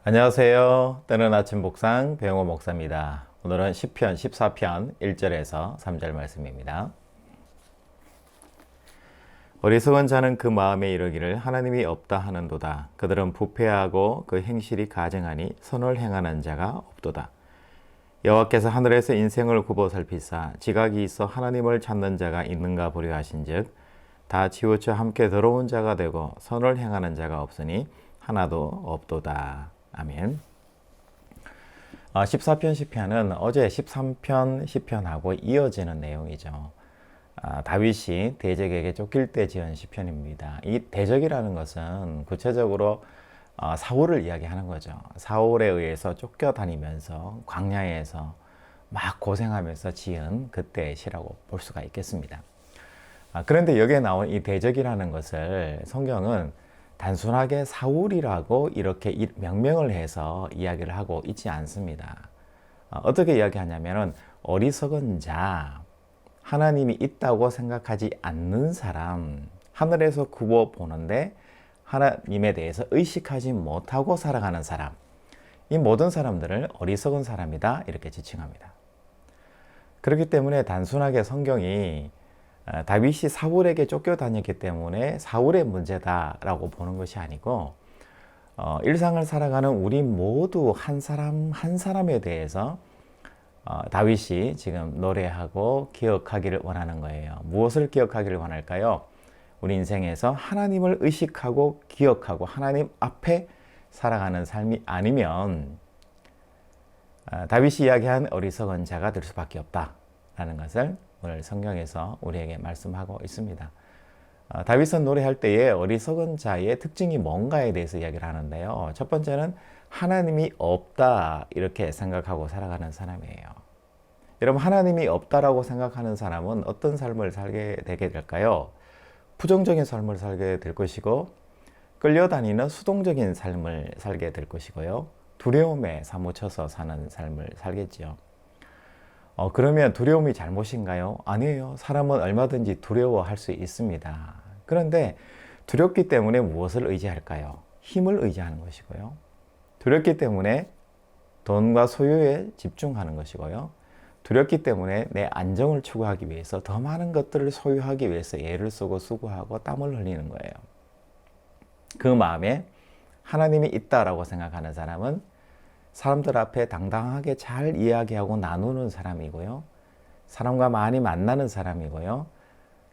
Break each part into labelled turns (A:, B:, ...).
A: 안녕하세요. 때는 아침 복상 배영호 목사입니다. 오늘은 시편 14편 1절에서 3절 말씀입니다. 어리석은 자는 그 마음에 이르기를 하나님이 없다 하는도다. 그들은 부패하고 그 행실이 가증하니 선을 행하는 자가 없도다. 여호와께서 하늘에서 인생을 굽어 살피사 지각이 있어 하나님을 찾는 자가 있는가 보려 하신즉 다 치우쳐 함께 더러운 자가 되고 선을 행하는 자가 없으니 하나도 없도다. 아멘. 14편 시편은 어제 13편 시편하고 이어지는 내용이죠. 다윗이 대적에게 쫓길 때 지은 시편입니다. 이 대적이라는 것은 구체적으로 사울을 이야기하는 거죠. 사울에 의해서 쫓겨다니면서 광야에서 막 고생하면서 지은 그때의 시라고 볼 수가 있겠습니다. 그런데 여기에 나온 이 대적이라는 것을 성경은 단순하게 사울이라고 이렇게 명명을 해서 이야기를 하고 있지 않습니다. 어떻게 이야기하냐면은 어리석은 자, 하나님이 있다고 생각하지 않는 사람, 하늘에서 굽어 보는데 하나님에 대해서 의식하지 못하고 살아가는 사람, 이 모든 사람들을 어리석은 사람이다 이렇게 지칭합니다. 그렇기 때문에 단순하게 성경이 다윗이 사울에게 쫓겨다녔기 때문에 사울의 문제다라고 보는 것이 아니고 일상을 살아가는 우리 모두 한 사람 한 사람에 대해서 다윗이 지금 노래하고 기억하기를 원하는 거예요. 무엇을 기억하기를 원할까요? 우리 인생에서 하나님을 의식하고 기억하고 하나님 앞에 살아가는 삶이 아니면 다윗이 이야기한 어리석은 자가 될 수밖에 없다라는 것을 오늘 성경에서 우리에게 말씀하고 있습니다. 다윗은 노래할 때에 어리석은 자의 특징이 뭔가에 대해서 이야기를 하는데요. 첫 번째는 하나님이 없다 이렇게 생각하고 살아가는 사람이에요. 여러분, 하나님이 없다라고 생각하는 사람은 어떤 삶을 살게 되게 될까요? 부정적인 삶을 살게 될 것이고 끌려다니는 수동적인 삶을 살게 될 것이고요. 두려움에 사무쳐서 사는 삶을 살겠지요. 그러면 두려움이 잘못인가요? 아니에요. 사람은 얼마든지 두려워할 수 있습니다. 그런데 두렵기 때문에 무엇을 의지할까요? 힘을 의지하는 것이고요. 두렵기 때문에 돈과 소유에 집중하는 것이고요. 두렵기 때문에 내 안정을 추구하기 위해서 더 많은 것들을 소유하기 위해서 애를 쓰고 수고하고 땀을 흘리는 거예요. 그 마음에 하나님이 있다라고 생각하는 사람은 사람들 앞에 당당하게 잘 이야기하고 나누는 사람이고요. 사람과 많이 만나는 사람이고요.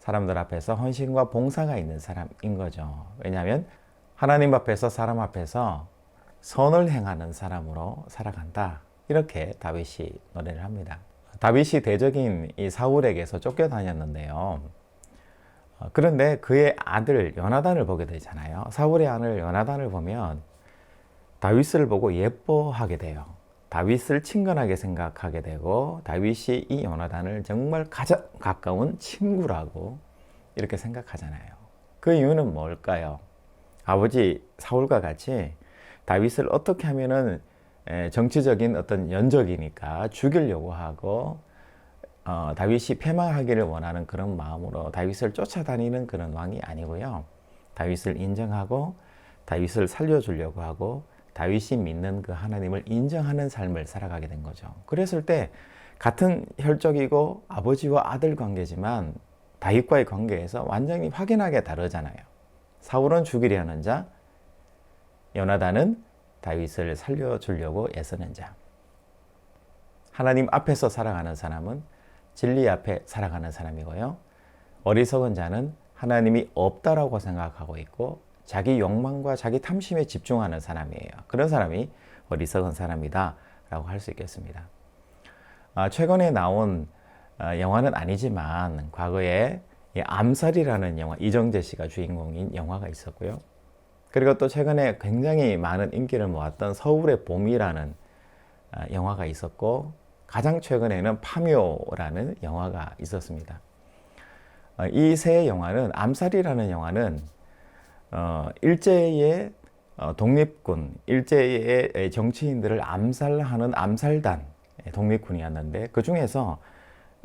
A: 사람들 앞에서 헌신과 봉사가 있는 사람인 거죠. 왜냐하면 하나님 앞에서 사람 앞에서 선을 행하는 사람으로 살아간다. 이렇게 다윗이 노래를 합니다. 다윗이 대적인 이 사울에게서 쫓겨다녔는데요. 그런데 그의 아들 요나단을 보게 되잖아요. 사울의 아들 요나단을 보면 다윗을 보고 예뻐하게 돼요. 다윗을 친근하게 생각하게 되고 다윗이 이 요나단을 정말 가장 가까운 친구라고 이렇게 생각하잖아요. 그 이유는 뭘까요? 아버지 사울과 같이 다윗을 어떻게 하면은 정치적인 어떤 연적이니까 죽이려고 하고 다윗이 패망하기를 원하는 그런 마음으로 다윗을 쫓아다니는 그런 왕이 아니고요. 다윗을 인정하고 다윗을 살려주려고 하고 다윗이 믿는 그 하나님을 인정하는 삶을 살아가게 된 거죠. 그랬을 때 같은 혈족이고 아버지와 아들 관계지만 다윗과의 관계에서 완전히 확연하게 다르잖아요. 사울은 죽이려는 자, 요나단은 다윗을 살려주려고 애쓰는 자. 하나님 앞에서 살아가는 사람은 진리 앞에 살아가는 사람이고요. 어리석은 자는 하나님이 없다라고 생각하고 있고 자기 욕망과 자기 탐심에 집중하는 사람이에요. 그런 사람이 어리석은 사람이다 라고 할 수 있겠습니다. 최근에 나온 영화는 아니지만 과거에 암살이라는 영화, 이정재 씨가 주인공인 영화가 있었고요. 그리고 또 최근에 굉장히 많은 인기를 모았던 서울의 봄이라는 영화가 있었고 가장 최근에는 파묘라는 영화가 있었습니다. 이 세 영화는 암살이라는 영화는 일제의 독립군, 일제의 정치인들을 암살하는 암살단 독립군이었는데 그 중에서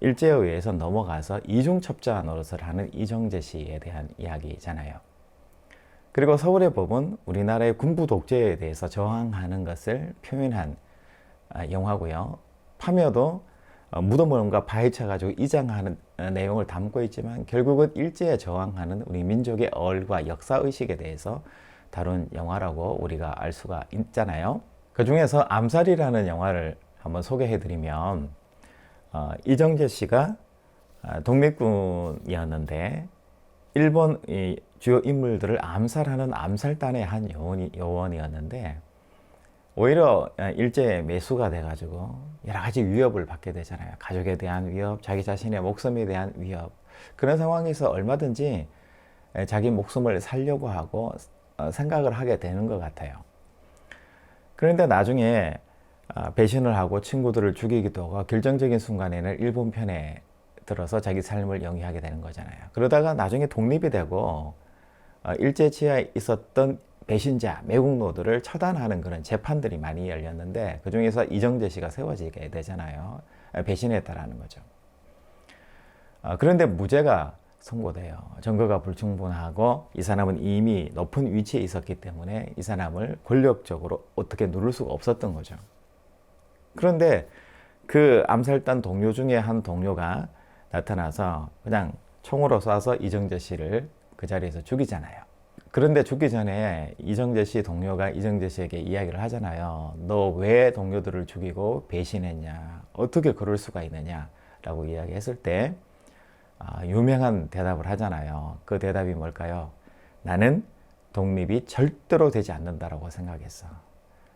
A: 일제에 의해서 넘어가서 이중첩자 노릇을 하는 이정재 씨에 대한 이야기잖아요. 그리고 서울의 법은 우리나라의 군부 독재에 대해서 저항하는 것을 표현한 영화고요. 파묘도 무덤과 바위쳐 가지고 이장하는 내용을 담고 있지만 결국은 일제에 저항하는 우리 민족의 얼과 역사의식에 대해서 다룬 영화라고 우리가 알 수가 있잖아요. 그 중에서 암살이라는 영화를 한번 소개해 드리면 이정재 씨가 독립군이었는데 일본 주요 인물들을 암살하는 암살단의 한 요원이었는데 오히려 일제에 매수가 돼가지고 여러 가지 위협을 받게 되잖아요. 가족에 대한 위협, 자기 자신의 목숨에 대한 위협. 그런 상황에서 얼마든지 자기 목숨을 살려고 하고 생각을 하게 되는 것 같아요. 그런데 나중에 배신을 하고 친구들을 죽이기도 하고 결정적인 순간에는 일본 편에 들어서 자기 삶을 영위하게 되는 거잖아요. 그러다가 나중에 독립이 되고 일제 치하에 있었던 배신자, 매국노들을 처단하는 그런 재판들이 많이 열렸는데 그 중에서 이정재 씨가 세워지게 되잖아요. 배신했다라는 거죠. 그런데 무죄가 선고돼요. 증거가 불충분하고 이 사람은 이미 높은 위치에 있었기 때문에 이 사람을 권력적으로 어떻게 누를 수가 없었던 거죠. 그런데 그 암살단 동료 중에 한 동료가 나타나서 그냥 총으로 쏴서 이정재 씨를 그 자리에서 죽이잖아요. 그런데 죽기 전에 이정재 씨 동료가 이정재 씨에게 이야기를 하잖아요. 너 왜 동료들을 죽이고 배신했냐? 어떻게 그럴 수가 있느냐? 라고 이야기했을 때 유명한 대답을 하잖아요. 그 대답이 뭘까요? 나는 독립이 절대로 되지 않는다라고 생각했어.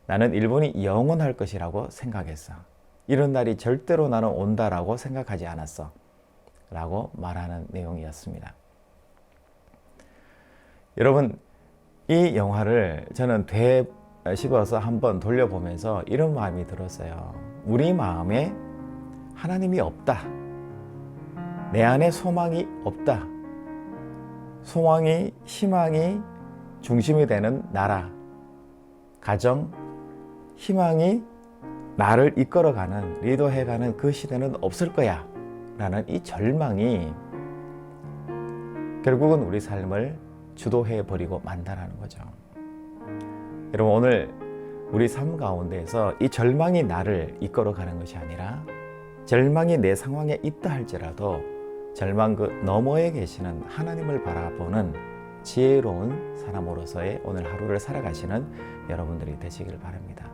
A: 나는 일본이 영원할 것이라고 생각했어. 이런 날이 절대로 나는 온다라고 생각하지 않았어. 라고 말하는 내용이었습니다. 여러분, 이 영화를 저는 되씹어서 한번 돌려보면서 이런 마음이 들었어요. 우리 마음에 하나님이 없다. 내 안에 소망이 없다. 소망이, 희망이 중심이 되는 나라, 가정, 희망이 나를 이끌어가는, 리더해가는 그 시대는 없을 거야. 라는 이 절망이 결국은 우리 삶을 주도해버리고 만다라는 거죠. 여러분, 오늘 우리 삶 가운데에서 이 절망이 나를 이끌어가는 것이 아니라 절망이 내 상황에 있다 할지라도 절망 그 너머에 계시는 하나님을 바라보는 지혜로운 사람으로서의 오늘 하루를 살아가시는 여러분들이 되시길 바랍니다.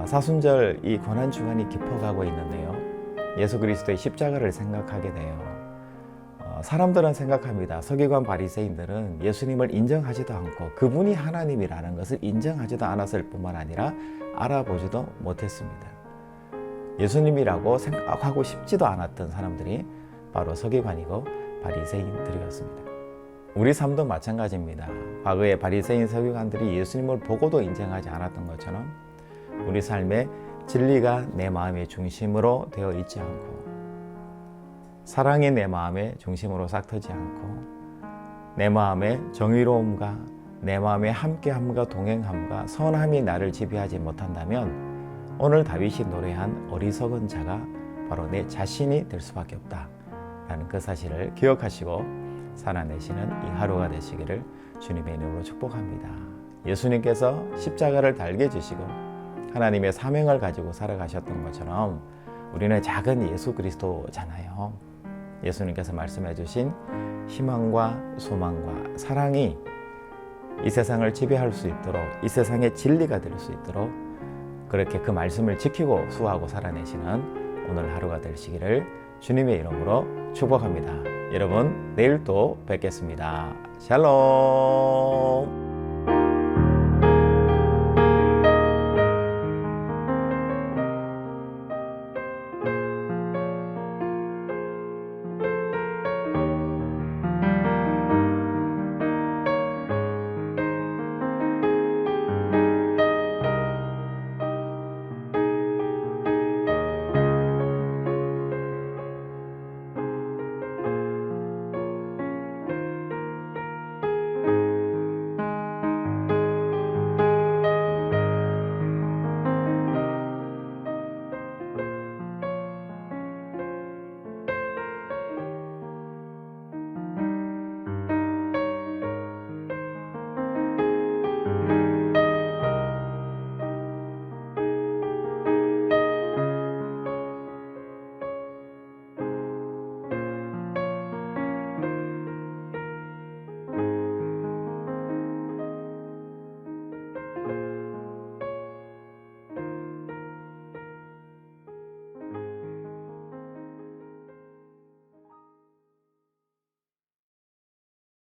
A: 사순절 이 고난주간이 깊어가고 있는데요. 예수 그리스도의 십자가를 생각하게 돼요. 사람들은 생각합니다. 서기관 바리새인들은 예수님을 인정하지도 않고 그분이 하나님이라는 것을 인정하지도 않았을 뿐만 아니라 알아보지도 못했습니다. 예수님이라고 생각하고 싶지도 않았던 사람들이 바로 서기관이고 바리새인들이었습니다. 우리 삶도 마찬가지입니다. 과거에 바리새인 서기관들이 예수님을 보고도 인정하지 않았던 것처럼 우리 삶의 진리가 내 마음의 중심으로 되어 있지 않고 사랑이 내 마음의 중심으로 싹 트지 않고 내 마음의 정의로움과 내 마음의 함께함과 동행함과 선함이 나를 지배하지 못한다면 오늘 다윗이 노래한 어리석은 자가 바로 내 자신이 될 수밖에 없다 라는 그 사실을 기억하시고 살아내시는 이 하루가 되시기를 주님의 이름으로 축복합니다. 예수님께서 십자가를 달게 주시고 하나님의 사명을 가지고 살아가셨던 것처럼 우리는 작은 예수 그리스도잖아요. 예수님께서 말씀해 주신 희망과 소망과 사랑이 이 세상을 지배할 수 있도록 이 세상의 진리가 될 수 있도록 그렇게 그 말씀을 지키고 수호하고 살아내시는 오늘 하루가 되시기를 주님의 이름으로 축복합니다. 여러분, 내일 또 뵙겠습니다. 샬롬.